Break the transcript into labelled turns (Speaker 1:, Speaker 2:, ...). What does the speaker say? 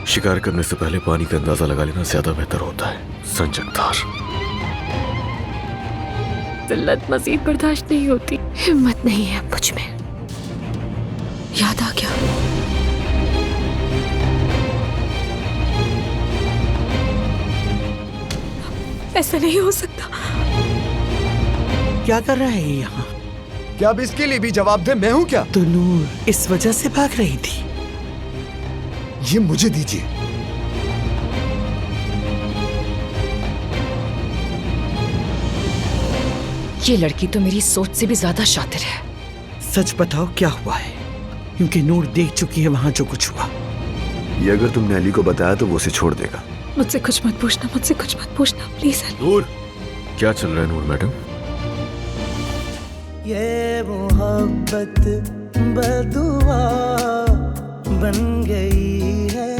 Speaker 1: शिकार करने से पहले पानी का अंदाजा लगा लेना ज्यादा बेहतर होता है। संजगदार।
Speaker 2: जिल्लत मजीद बर्दाश्त नहीं होती। हिम्मत नहीं है मुझ में। याद आ गया। ऐसा नहीं हो सकता।
Speaker 3: क्या कर रहा है ये यहाँ?
Speaker 4: क्या अब इसके लिए भी जवाब दे? मैं हूँ क्या?
Speaker 3: तो नूर इस वजह से भाग रही थी।
Speaker 4: ये मुझे दीजिए।
Speaker 2: ये लड़की तो मेरी सोच से भी ज्यादा शातिर है।
Speaker 3: सच बताओ क्या हुआ है, क्योंकि नूर देख चुकी है वहां जो कुछ हुआ।
Speaker 1: ये अगर तुमने अली को बताया तो वो उसे छोड़ देगा।
Speaker 2: मुझसे कुछ मत पूछना, मुझसे कुछ मत पूछना प्लीज।
Speaker 1: नूर, क्या चल रहा है नूर मैडम?
Speaker 5: ये मोहब्बत बदुआ बन गई है